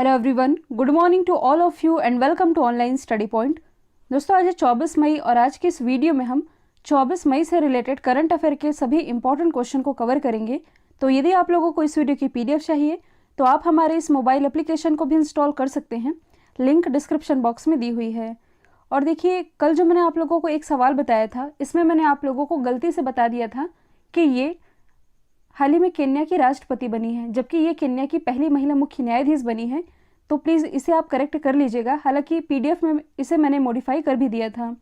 Hello everyone, good morning to all of you and welcome to online study point. दोस्तों, आज है 24 मई और आज के इस वीडियो में हम 24 मई से रिलेटेड करंट अफेयर के सभी इंपॉर्टेंट क्वेश्चन को कवर करेंगे। तो यदि आप लोगों को इस वीडियो की पीडीएफ चाहिए तो आप हमारे इस मोबाइल एप्लीकेशन को भी इंस्टॉल कर सकते हैं, लिंक डिस्क्रिप्शन बॉक्स में दी हुई है। और देखिए, कल जो मैंने आप लोगों को एक सवाल बताया था, इसमें मैंने आप लोगों को गलती से बता दिया था कि ये हाल ही में केन्या की राष्ट्रपति बनी है, जबकि ये केन्या की पहली महिला मुख्य न्यायाधीश बनी है। तो प्लीज़ इसे आप करेक्ट कर लीजिएगा, हालांकि पीडीएफ में इसे मैंने मॉडिफाई कर भी दिया था।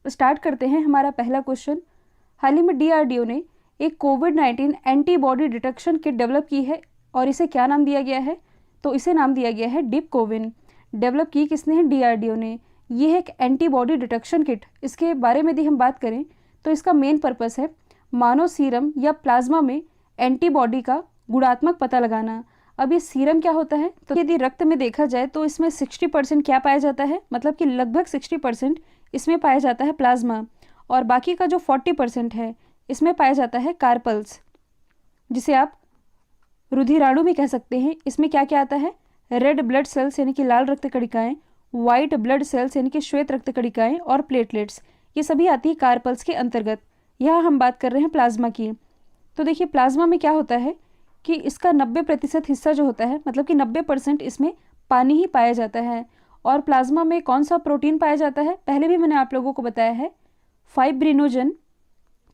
स्टार्ट करते हैं हमारा पहला क्वेश्चन। हाल ही में डीआरडीओ ने एक कोविड-19 एंटीबॉडी डिटेक्शन किट डेवलप की है और इसे क्या नाम दिया गया है? तो इसे नाम दिया गया है डिपकोविन। डेवलप की किसने है? डीआरडीओ ने। ये है एक एंटीबॉडी डिटेक्शन किट। इसके बारे में यदि हम बात करें तो इसका मेन पर्पस है मानव सीरम या प्लाज्मा में एंटीबॉडी का गुणात्मक पता लगाना। अब ये सीरम क्या होता है? तो यदि रक्त में देखा जाए तो इसमें 60% क्या पाया जाता है, मतलब कि लगभग 60% इसमें पाया जाता है प्लाज्मा, और बाकी का जो 40% है इसमें पाया जाता है कार्पल्स, जिसे आप रुधिराणु भी कह सकते हैं। इसमें क्या क्या आता है? रेड ब्लड सेल्स यानी कि लाल रक्त कणिकाएं, वाइट ब्लड सेल्स यानी कि श्वेत रक्त कणिकाएं, और प्लेटलेट्स, ये सभी आती है कार्पल्स के अंतर्गत। यहाँ हम बात कर रहे हैं प्लाज्मा की। तो देखिए, प्लाज्मा में क्या होता है कि इसका 90% हिस्सा जो होता है, मतलब कि 90% इसमें पानी ही पाया जाता है। और प्लाज्मा में कौन सा प्रोटीन पाया जाता है? पहले भी मैंने आप लोगों को बताया है, फाइब्रिनोजन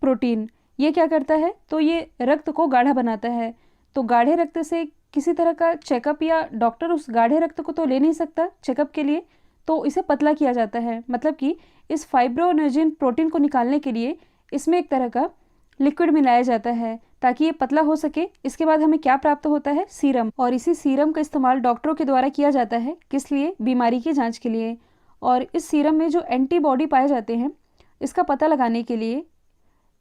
प्रोटीन। ये क्या करता है? तो ये रक्त को गाढ़ा बनाता है। तो गाढ़े रक्त से किसी तरह का चेकअप, या डॉक्टर उस गाढ़े रक्त को तो ले नहीं सकता चेकअप के लिए, तो इसे पतला किया जाता है। मतलब कि इस फाइब्रिनोजन प्रोटीन को निकालने के लिए इसमें एक तरह का लिक्विड मिलाया जाता है ताकि ये पतला हो सके। इसके बाद हमें क्या प्राप्त होता है? सीरम। और इसी सीरम का इस्तेमाल डॉक्टरों के द्वारा किया जाता है। किस लिए? बीमारी की जांच के लिए। और इस सीरम में जो एंटीबॉडी पाए जाते हैं, इसका पता लगाने के लिए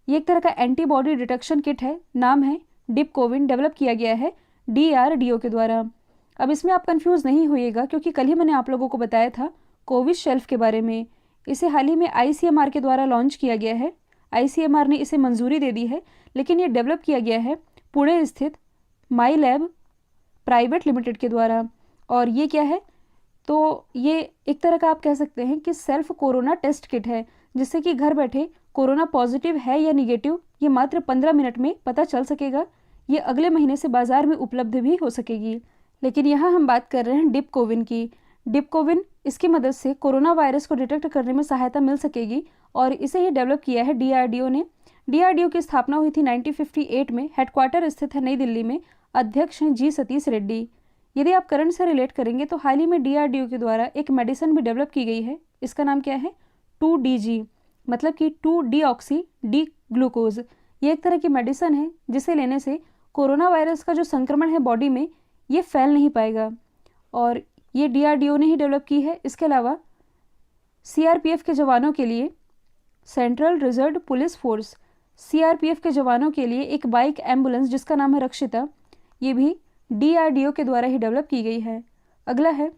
ये एक तरह का एंटीबॉडी डिटेक्शन किट है, नाम है डिपकोविन। डेवलप किया गया है डीआरडीओ के द्वारा। अब इसमें आप कंफ्यूज नहीं होइएगा, क्योंकि कल ही मैंने आप लोगों को बताया था कोविशील्ड के बारे में। इसे हाल ही में आईसीएमआर के द्वारा लॉन्च किया गया है। आईसीएमआर ने इसे मंजूरी दे दी है, लेकिन ये डेवलप किया गया है पुणे स्थित माई लैब प्राइवेट लिमिटेड के द्वारा। और ये क्या है? तो ये एक तरह का आप कह सकते हैं कि सेल्फ कोरोना टेस्ट किट है, जिससे कि घर बैठे कोरोना पॉजिटिव है या निगेटिव ये मात्र 15 मिनट में पता चल सकेगा। ये अगले महीने से बाजार में उपलब्ध भी हो सकेगी। लेकिन यहाँ हम बात कर रहे हैं डिपकोविन की। डिपकोविन, इसकी मदद से कोरोना वायरस को डिटेक्ट करने में सहायता मिल सकेगी, और इसे ही डेवलप किया है डीआरडीओ ने। डीआरडीओ की स्थापना हुई थी 1958 में। हेडक्वार्टर स्थित है नई दिल्ली में। अध्यक्ष हैं जी सतीश रेड्डी। यदि आप करंट से रिलेट करेंगे तो हाल ही में डीआरडीओ के द्वारा एक मेडिसिन भी डेवलप की गई है। इसका नाम क्या है? 2DG, मतलब कि 2-डीऑक्सी डी ग्लूकोज। ये एक तरह की मेडिसिन है जिसे लेने से कोरोना वायरस का जो संक्रमण है बॉडी में, ये फैल नहीं पाएगा, और ये डीआरडीओ ने ही डेवलप की है। इसके अलावा सीआरपीएफ के जवानों के लिए, central reserve police force, CRPF के जवानों के लिए एक बाइक एम्बुलेंस जिसका नाम है रक्षिता, ये भी डीआरडीओ के द्वारा ही डेवलप की गई है। अगला है,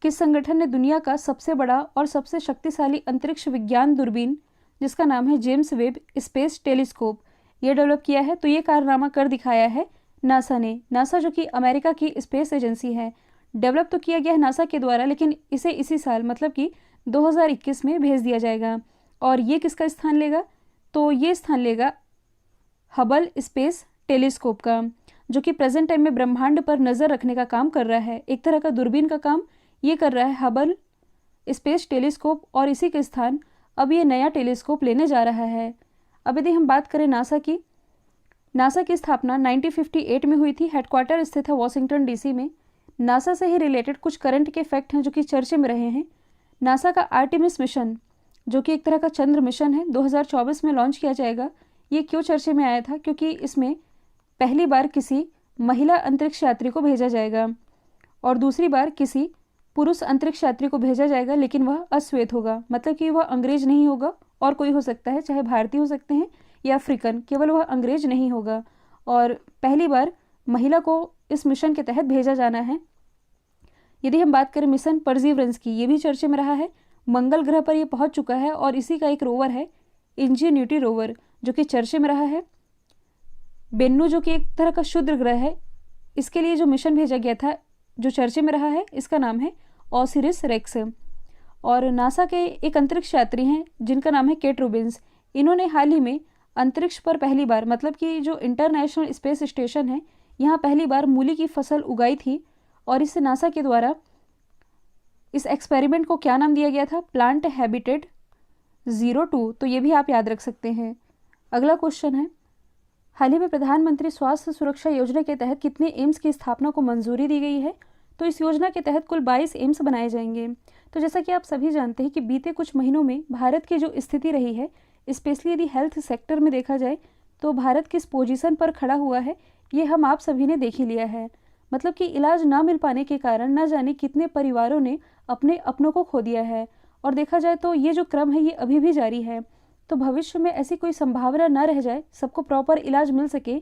किस संगठन ने दुनिया का सबसे बड़ा और सबसे शक्तिशाली अंतरिक्ष विज्ञान दूरबीन, जिसका नाम है जेम्स वेब स्पेस टेलीस्कोप, ये डेवलप किया है? तो ये कारनामा कर दिखाया है नासा ने। नासा जो कि अमेरिका की स्पेस एजेंसी है। डेवलप तो किया गया है नासा के द्वारा, लेकिन इसे इसी साल, मतलब कि 2021 में भेज दिया जाएगा। और ये किसका स्थान लेगा? तो ये स्थान लेगा हबल स्पेस टेलीस्कोप का, जो कि प्रेजेंट टाइम में ब्रह्मांड पर नज़र रखने का काम कर रहा है। एक तरह का दूरबीन का काम ये कर रहा है हबल स्पेस टेलीस्कोप, और इसी के स्थान अब ये नया टेलीस्कोप लेने जा रहा है। अब यदि हम बात करें नासा की, नासा की स्थापना 1958 में हुई थी। हेडक्वार्टर स्थित है वॉशिंगटन डीसी में। नासा से ही रिलेटेड कुछ करंट के फैक्ट हैं जो कि चर्चे में रहे हैं। नासा का आर्टेमिस मिशन, जो कि एक तरह का चंद्र मिशन है, 2024 में लॉन्च किया जाएगा। ये क्यों चर्चे में आया था? क्योंकि इसमें पहली बार किसी महिला अंतरिक्ष यात्री को भेजा जाएगा, और दूसरी बार किसी पुरुष अंतरिक्ष यात्री को भेजा जाएगा, लेकिन वह अश्वेत होगा, मतलब कि वह अंग्रेज नहीं होगा, और कोई हो सकता है, चाहे भारतीय हो सकते हैं या अफ्रीकन, केवल वह अंग्रेज नहीं होगा। और पहली बार महिला को इस मिशन के तहत भेजा जाना है। यदि हम बात करें मिशन परसिवरेंस की, ये भी चर्चे में रहा है। मंगल ग्रह पर यह पहुंच चुका है, और इसी का एक रोवर है इंजीन्यूटी रोवर, जो कि चर्चे में रहा है। बेन्नू, जो कि एक तरह का क्षुद्र ग्रह है, इसके लिए जो मिशन भेजा गया था जो चर्चे में रहा है इसका नाम है ओसिरिस रेक्स। और नासा के एक अंतरिक्ष यात्री हैं जिनका नाम है केट रूबिन्स। इन्होंने हाल ही में अंतरिक्ष पर पहली बार, मतलब कि जो इंटरनेशनल स्पेस स्टेशन है, यहाँ पहली बार मूली की फसल उगाई थी। और इस नासा के द्वारा इस एक्सपेरिमेंट को क्या नाम दिया गया था? Plant habitat 02। तो ये भी आप याद रख सकते हैं। अगला क्वेश्चन है, हाल ही में प्रधानमंत्री स्वास्थ्य सुरक्षा योजना के तहत कितने एम्स की स्थापना को मंजूरी दी गई है? तो इस योजना के तहत कुल 22 एम्स बनाए जाएंगे। तो जैसा कि आप सभी जानते हैं कि बीते कुछ महीनों में भारत की जो स्थिति रही है, स्पेशली यदि हेल्थ सेक्टर में देखा जाए तो भारत किस पोजीशन पर खड़ा हुआ है, ये हम आप सभी ने देख ही लिया है। मतलब कि इलाज ना मिल पाने के कारण न जाने कितने परिवारों ने अपने अपनों को खो दिया है। और देखा जाए तो ये जो क्रम है ये अभी भी जारी है। तो भविष्य में ऐसी कोई संभावना न रह जाए, सबको प्रॉपर इलाज मिल सके,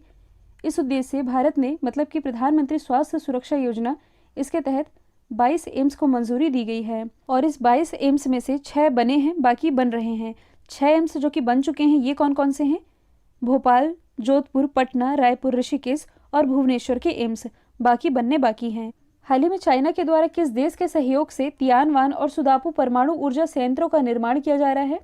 इस उद्देश्य से भारत ने, मतलब कि प्रधानमंत्री स्वास्थ्य सुरक्षा योजना, इसके तहत 22 एम्स को मंजूरी दी गई है। और इस 22 एम्स में से 6 बने हैं, बाकी बन रहे हैं। 6 एम्स जो कि बन चुके हैं ये कौन कौन से हैं? भोपाल, जोधपुर, पटना, रायपुर, ऋषिकेश और भुवनेश्वर के एम्स। बाकी बनने बाकी हैं। हाल ही में चाइना के द्वारा किस देश के सहयोग से तियानवान और सुदापू परमाणु ऊर्जा संयंत्रों का निर्माण किया जा रहा है?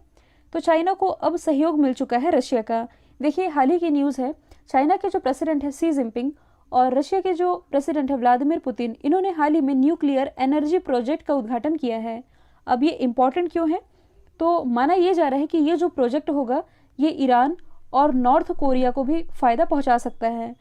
तो चाइना को अब सहयोग मिल चुका है रशिया का। देखिए, हाल ही की न्यूज़ है, चाइना के जो प्रेसिडेंट है शी जिनपिंग और रशिया के जो प्रेसिडेंट है व्लादिमीर पुतिन, इन्होंने हाल ही में न्यूक्लियर एनर्जी प्रोजेक्ट का उद्घाटन किया है। अब ये इम्पॉर्टेंट क्यों है? तो माना यह जा रहा है कि ये जो प्रोजेक्ट होगा ये ईरान और नॉर्थ कोरिया को भी फ़ायदा पहुंचा सकता है।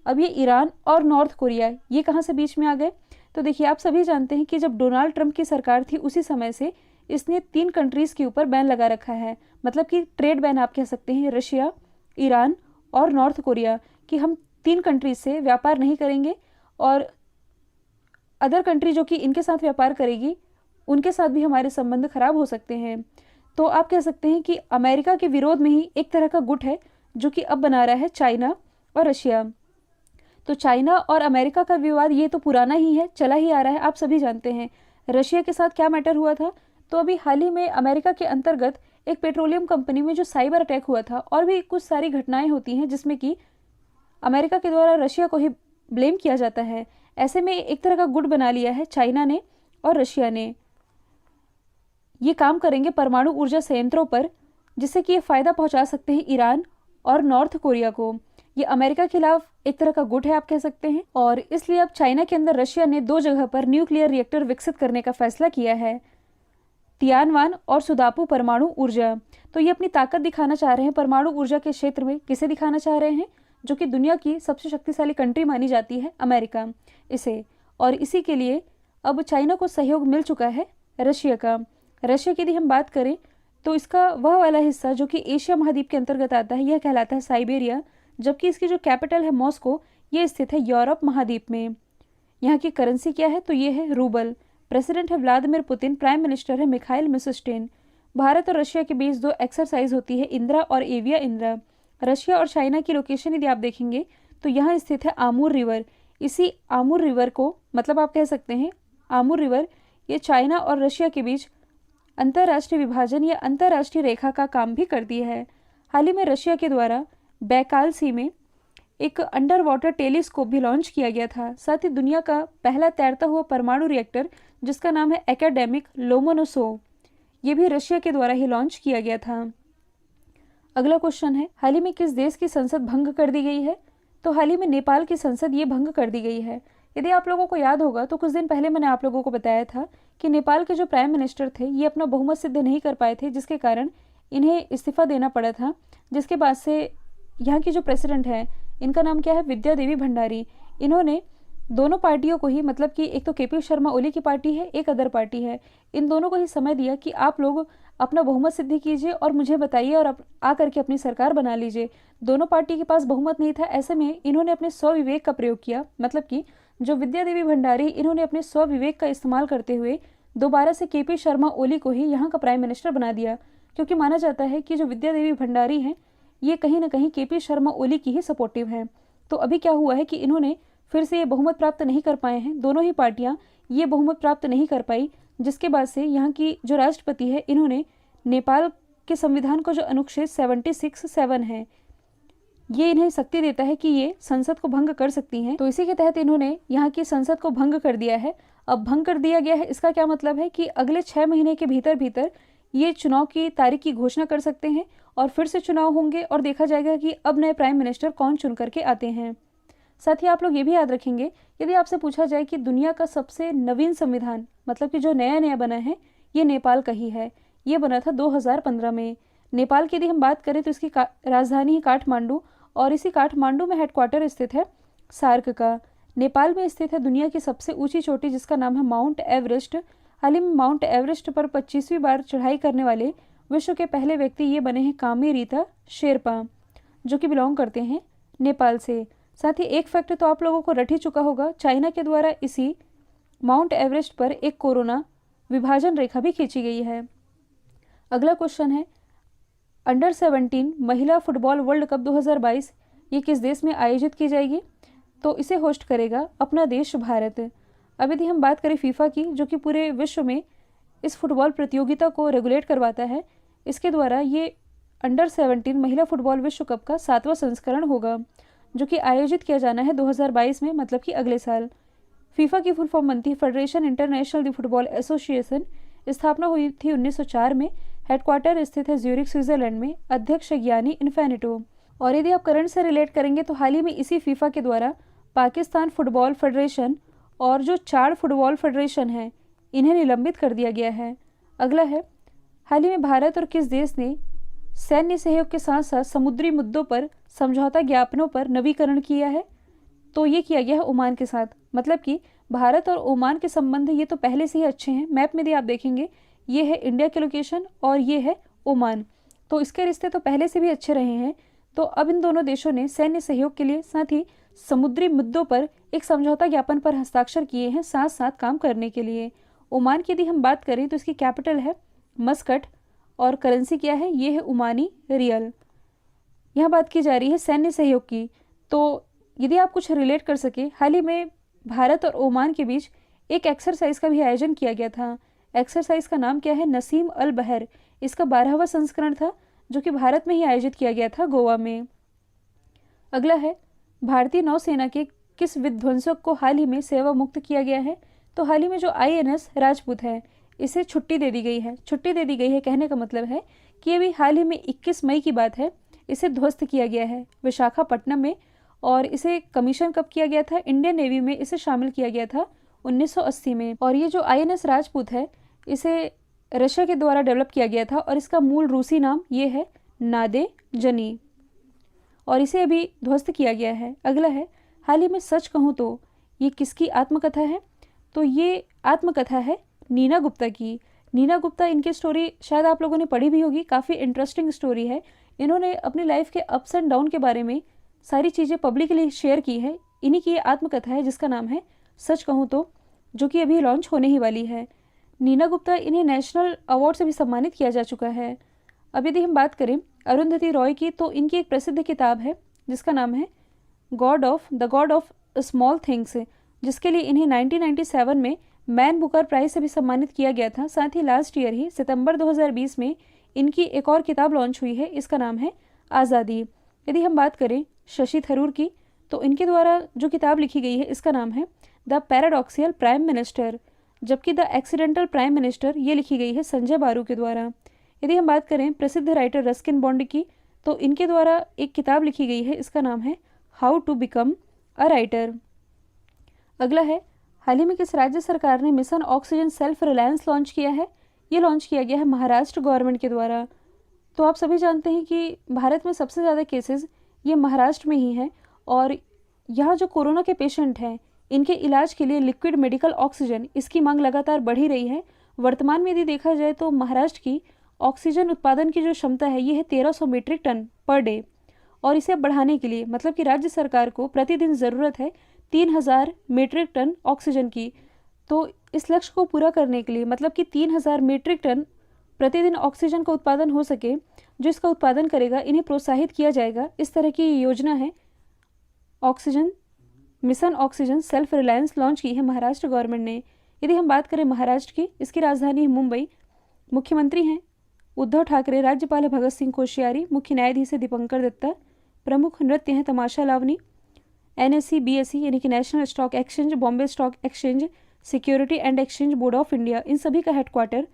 अब ये ईरान और नॉर्थ कोरिया ये कहाँ से बीच में आ गए? तो देखिए, आप सभी जानते हैं कि जब डोनाल्ड ट्रंप की सरकार थी उसी समय से इसने 3 कंट्रीज़ के ऊपर बैन लगा रखा है। मतलब कि ट्रेड बैन आप कह सकते हैं, रशिया, ईरान और नॉर्थ कोरिया, कि हम 3 कंट्रीज से व्यापार नहीं करेंगे और अदर कंट्री जो कि इनके साथ व्यापार करेगी उनके साथ भी हमारे संबंध खराब हो सकते हैं। तो आप कह सकते हैं कि अमेरिका के विरोध में ही एक तरह का गुट है जो कि अब बना रहा है चाइना और रशिया। तो चाइना और अमेरिका का विवाद ये तो पुराना ही है, चला ही आ रहा है, आप सभी जानते हैं। रशिया के साथ क्या मैटर हुआ था? तो अभी हाल ही में अमेरिका के अंतर्गत एक पेट्रोलियम कंपनी में जो साइबर अटैक हुआ था, और भी कुछ सारी घटनाएं होती हैं जिसमें कि अमेरिका के द्वारा रशिया को ही ब्लेम किया जाता है। ऐसे में एक तरह का गुट बना लिया है चाइना ने और रशिया ने। ये काम करेंगे परमाणु ऊर्जा संयंत्रों पर, जिससे कि ये फ़ायदा पहुंचा सकते हैं ईरान और नॉर्थ कोरिया को। ये अमेरिका के खिलाफ एक तरह का गुट है आप कह सकते हैं। और इसलिए अब चाइना के अंदर रशिया ने 2 जगह पर न्यूक्लियर रिएक्टर विकसित करने का फैसला किया है, तियानवान और सुदापू परमाणु ऊर्जा। तो ये अपनी ताकत दिखाना चाह रहे हैं परमाणु ऊर्जा के क्षेत्र में। किसे दिखाना चाह रहे हैं? जो कि दुनिया की सबसे शक्तिशाली कंट्री मानी जाती है, अमेरिका, इसे। और इसी के लिए अब चाइना को सहयोग मिल चुका है रशिया का। रशिया की यदि हम बात करें तो इसका वह वाला हिस्सा जो कि एशिया महाद्वीप के अंतर्गत आता है यह कहलाता है साइबेरिया, जबकि इसकी जो कैपिटल है मॉस्को, ये स्थित है यूरोप महाद्वीप में। यहाँ की करेंसी क्या है? तो ये है रूबल। प्रेसिडेंट है व्लादिमीर पुतिन, प्राइम मिनिस्टर है मिखाइल मिशस्टिन। भारत और रशिया के बीच 2 एक्सरसाइज होती है, इंदिरा और एविया इंदिरा। रशिया और चाइना की लोकेशन यदि आप देखेंगे तो यहाँ स्थित है आमूर रिवर। इसी आमूर रिवर को, मतलब आप कह सकते हैं आमूर रिवर, ये चाइना और रशिया के बीच अंतर्राष्ट्रीय विभाजन या अंतर्राष्ट्रीय रेखा का काम भी करती है। हाल ही में रशिया के द्वारा बैकाल सी में एक अंडर वाटर टेलीस्कोप भी लॉन्च किया गया था। साथ ही दुनिया का पहला तैरता हुआ परमाणु रिएक्टर जिसका नाम है एकेडेमिक लोमोनोसोव, ये भी रशिया के द्वारा ही लॉन्च किया गया था। अगला क्वेश्चन है, हाल ही में किस देश की संसद भंग कर दी गई है? तो हाल ही में नेपाल की संसद ये भंग कर दी गई है। यदि आप लोगों को याद होगा तो कुछ दिन पहले मैंने आप लोगों को बताया था कि नेपाल के जो प्राइम मिनिस्टर थे ये अपना बहुमत सिद्ध नहीं कर पाए थे, जिसके कारण इन्हें इस्तीफा देना पड़ा था। जिसके बाद से यहाँ की जो प्रेसिडेंट है, इनका नाम क्या है? विद्या देवी भंडारी। इन्होंने दोनों पार्टियों को ही, मतलब कि एक तो केपी शर्मा ओली की पार्टी है, एक अदर पार्टी है, इन दोनों को ही समय दिया कि आप लोग अपना बहुमत सिद्ध कीजिए और मुझे बताइए और आ करके अपनी सरकार बना लीजिए। दोनों पार्टी के पास बहुमत नहीं था, ऐसे में इन्होंने अपने स्वविवेक का प्रयोग किया। मतलब कि जो विद्या देवी भंडारी, इन्होंने अपने स्वविवेक का इस्तेमाल करते हुए दोबारा से केपी शर्मा ओली को ही यहाँ का प्राइम मिनिस्टर बना दिया, क्योंकि माना जाता है कि जो विद्या देवी भंडारी हैं ये कहीं ना कहीं केपी शर्मा ओली की ही सपोर्टिव हैं। तो अभी क्या हुआ है कि इन्होंने फिर से ये बहुमत प्राप्त नहीं कर पाए हैं, दोनों ही पार्टियां ये बहुमत प्राप्त नहीं कर पाई, जिसके बाद से यहाँ की जो राष्ट्रपति है इन्होंने नेपाल के संविधान को जो अनुच्छेद 76(7) है ये इन्हें शक्ति देता है कि ये संसद को भंग कर सकती हैं। तो इसी के तहत इन्होंने यहाँ की संसद को भंग कर दिया है। अब भंग कर दिया गया है, इसका क्या मतलब है कि अगले 6 महीने के भीतर भीतर ये चुनाव की तारीख की घोषणा कर सकते हैं और फिर से चुनाव होंगे और देखा जाएगा कि अब नए प्राइम मिनिस्टर कौन चुन करके आते हैं। साथ ही आप लोग ये भी याद रखेंगे, यदि आपसे पूछा जाए कि दुनिया का सबसे नवीन संविधान, मतलब कि जो नया नया बना है, ये नेपाल का ही है। ये बना था 2015 में। नेपाल की यदि हम बात करें तो इसकी राजधानी है काठमांडू और इसी काठमांडू में हेडक्वार्टर स्थित है सार्क का। नेपाल में स्थित है दुनिया की सबसे ऊंची चोटी जिसका नाम है माउंट एवरेस्ट। हाल ही में माउंट एवरेस्ट पर 25वीं बार चढ़ाई करने वाले विश्व के पहले व्यक्ति ये बने हैं कामी रीता शेरपा, जो कि बिलोंग करते हैं नेपाल से। साथ ही एक फैक्ट तो आप लोगों को रट ही चुका होगा, चाइना के द्वारा इसी माउंट एवरेस्ट पर एक कोरोना विभाजन रेखा भी खींची गई है। अगला क्वेश्चन है, अंडर 17 महिला फुटबॉल वर्ल्ड कप 2022 ये किस देश में आयोजित की जाएगी? तो इसे होस्ट करेगा अपना देश भारत। अब यदि हम बात करें फीफा की, जो कि पूरे विश्व में इस फुटबॉल प्रतियोगिता को रेगुलेट करवाता है, इसके द्वारा ये अंडर 17 महिला फुटबॉल विश्व कप का 7वां संस्करण होगा, जो कि आयोजित किया जाना है 2022 में, मतलब कि अगले साल। फीफा की फुल फॉर्म बनती है federation international the football association. स्थापना हुई थी 1904 में। हेडक्वार्टर स्थित है ज्यूरिख स्विट्जरलैंड में। अध्यक्ष गियानी इन्फेनिटो। और यदि आप करंट से रिलेट करेंगे तो हाल ही में इसी फीफा के द्वारा पाकिस्तान फुटबॉल फेडरेशन और जो चार फुटबॉल फेडरेशन हैं इन्हें निलंबित कर दिया गया है। अगला है, हाल ही में भारत और किस देश ने सैन्य सहयोग के साथ साथ समुद्री मुद्दों पर समझौता ज्ञापनों पर नवीकरण किया है? तो ये किया गया है ओमान के साथ। मतलब कि भारत और ओमान के संबंध ये तो पहले से ही अच्छे हैं। मैप में यदि आप देखेंगे, ये है इंडिया की लोकेशन और ये है ओमान, तो इसके रिश्ते तो पहले से भी अच्छे रहे हैं। तो अब इन दोनों देशों ने सैन्य सहयोग के लिए साथ ही समुद्री मुद्दों पर एक समझौता ज्ञापन पर हस्ताक्षर किए हैं साथ साथ काम करने के लिए। ओमान की यदि हम बात करें तो इसकी कैपिटल है मस्कट और करेंसी क्या है, ये है ओमानी रियल। यहाँ बात की जा रही है सैन्य सहयोग की, तो यदि आप कुछ रिलेट कर सके, हाल ही में भारत और ओमान के बीच एक एक्सरसाइज का भी आयोजन किया गया था। एक्सरसाइज का नाम क्या है, नसीम अल बहर। इसका 12वां संस्करण था जो कि भारत में ही आयोजित किया गया था, गोवा में। अगला है, भारतीय नौसेना के किस विध्वंसक को हाल ही में सेवा मुक्त किया गया है? तो हाल ही में जो INS राजपूत है इसे छुट्टी दे दी गई है। छुट्टी दे दी गई है कहने का मतलब है कि अभी हाल ही में 21 मई की बात है, इसे ध्वस्त किया गया है विशाखापट्टनम में। और इसे कमीशन कब किया गया था? इंडियन नेवी में इसे शामिल किया गया था 1980 में। और ये जो INS राजपूत है इसे रशिया के द्वारा डेवलप किया गया था और इसका मूल रूसी नाम ये है नादे जनी, और इसे अभी ध्वस्त किया गया है। अगला है, हाल ही में सच कहूँ तो ये किसकी आत्मकथा है? तो ये आत्मकथा है नीना गुप्ता की। नीना गुप्ता, इनकी स्टोरी शायद आप लोगों ने पढ़ी भी होगी, काफ़ी इंटरेस्टिंग स्टोरी है। इन्होंने अपनी लाइफ के अप्स एंड डाउन के बारे में सारी चीज़ें पब्लिकली शेयर की है। इन्हीं की ये आत्मकथा है जिसका नाम है सच कहूँ तो, जो कि अभी लॉन्च होने ही वाली है। नीना गुप्ता, इन्हें नेशनल अवार्ड से भी सम्मानित किया जा चुका है। अब यदि हम बात करें अरुंधति रॉय की, तो इनकी एक प्रसिद्ध किताब है जिसका नाम है the God of small things, जिसके लिए इन्हें 1997 में मैन बुकर प्राइज से भी सम्मानित किया गया था। साथ ही लास्ट ईयर ही सितंबर 2020 में इनकी एक और किताब लॉन्च हुई है, इसका नाम है आज़ादी। यदि हम बात करें शशि थरूर की, तो इनके द्वारा जो किताब लिखी गई है इसका नाम है द पैराडॉक्सियल प्राइम मिनिस्टर, जबकि द एक्सीडेंटल प्राइम मिनिस्टर ये लिखी गई है संजय बारू के द्वारा। यदि हम बात करें प्रसिद्ध राइटर रस्किन बॉन्ड की, तो इनके द्वारा एक किताब लिखी गई है, इसका नाम है how to become a writer. अगला है, हाल ही में किस राज्य सरकार ने mission oxygen self reliance launch किया है? ये लॉन्च किया गया है महाराष्ट्र गवर्नमेंट के द्वारा। तो आप सभी जानते हैं कि भारत में सबसे ज़्यादा केसेस ये महाराष्ट्र में ही हैं और यहाँ जो कोरोना के पेशेंट हैं इनके इलाज के लिए लिक्विड मेडिकल ऑक्सीजन, इसकी मांग लगातार बढ़ी रही है। वर्तमान में यदि देखा जाए तो महाराष्ट्र की ऑक्सीजन उत्पादन की जो क्षमता है ये है 1300 मीट्रिक टन पर डे, और इसे बढ़ाने के लिए मतलब कि राज्य सरकार को प्रतिदिन ज़रूरत है 3000 मीट्रिक टन ऑक्सीजन की। तो इस लक्ष्य को पूरा करने के लिए मतलब कि 3000 मीट्रिक टन प्रतिदिन ऑक्सीजन का उत्पादन हो सके, जो इसका उत्पादन करेगा इन्हें प्रोत्साहित किया जाएगा। इस तरह की योजना है oxygen mission oxygen self reliance launch की है महाराष्ट्र गवर्नमेंट ने। यदि हम बात करें महाराष्ट्र की, इसकी राजधानी है मुंबई। मुख्यमंत्री हैं उद्धव ठाकरे, राज्यपाल है भगत सिंह कोश्यारी, मुख्य न्यायाधीश है दीपंकर दत्ता, प्रमुख नृत्य हैं तमाशा लावनी। NSE BSE यानी कि national stock exchange, Bombay stock exchange, security and exchange board of India, इन सभी का हेडक्वार्टर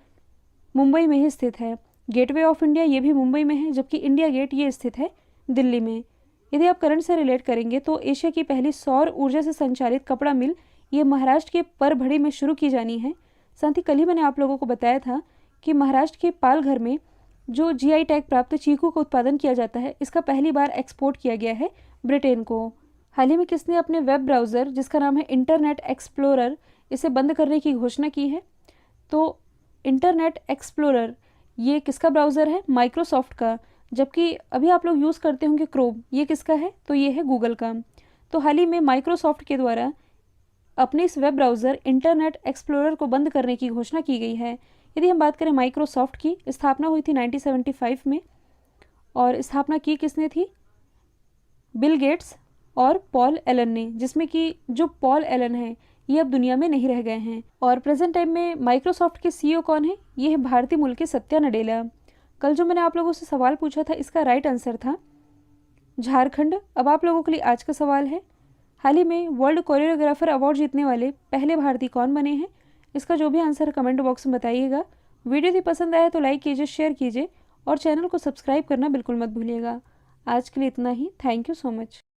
मुंबई में ही स्थित है। गेटवे ऑफ इंडिया ये भी मुंबई में है, जबकि इंडिया गेट ये स्थित है दिल्ली में। यदि आप करंट से रिलेट करेंगे तो एशिया की पहली सौर ऊर्जा से संचालित कपड़ा मिल ये महाराष्ट्र के परभड़ी में शुरू की जानी है। साथ ही कल ही मैंने आप लोगों को बताया था कि महाराष्ट्र के पालघर में जो GI टैग प्राप्त चीकू का उत्पादन किया जाता है, इसका पहली बार एक्सपोर्ट किया गया है ब्रिटेन को। हाल ही में किसने अपने वेब ब्राउज़र जिसका नाम है इंटरनेट एक्सप्लोरर, इसे बंद करने की घोषणा की है? तो इंटरनेट एक्सप्लोरर ये किसका ब्राउज़र है? माइक्रोसॉफ्ट का। जबकि अभी आप लोग यूज़ करते होंगे क्रोम, ये किसका है? तो ये है गूगल का। तो हाल ही में माइक्रोसॉफ्ट के द्वारा अपने इस वेब ब्राउज़र इंटरनेट एक्सप्लोरर को बंद करने की घोषणा की गई है। यदि हम बात करें माइक्रोसॉफ्ट की, स्थापना हुई थी 1975 में और स्थापना की किसने थी? बिल गेट्स और पॉल एलन ने, जिसमें कि जो पॉल एलन है ये अब दुनिया में नहीं रह गए हैं। और प्रेजेंट टाइम में माइक्रोसॉफ्ट के CEO कौन है? ये है भारतीय मूल के सत्या नडेला। कल जो मैंने आप लोगों से सवाल पूछा था इसका राइट आंसर था झारखंड। अब आप लोगों के लिए आज का सवाल है, हाल ही में वर्ल्ड कोरियोग्राफर अवार्ड जीतने वाले पहले भारतीय कौन बने हैं? इसका जो भी आंसर है कमेंट बॉक्स में बताइएगा। वीडियो यदि पसंद आया तो लाइक कीजिए, शेयर कीजिए और चैनल को सब्सक्राइब करना बिल्कुल मत भूलिएगा। आज के लिए इतना ही। Thank you so much.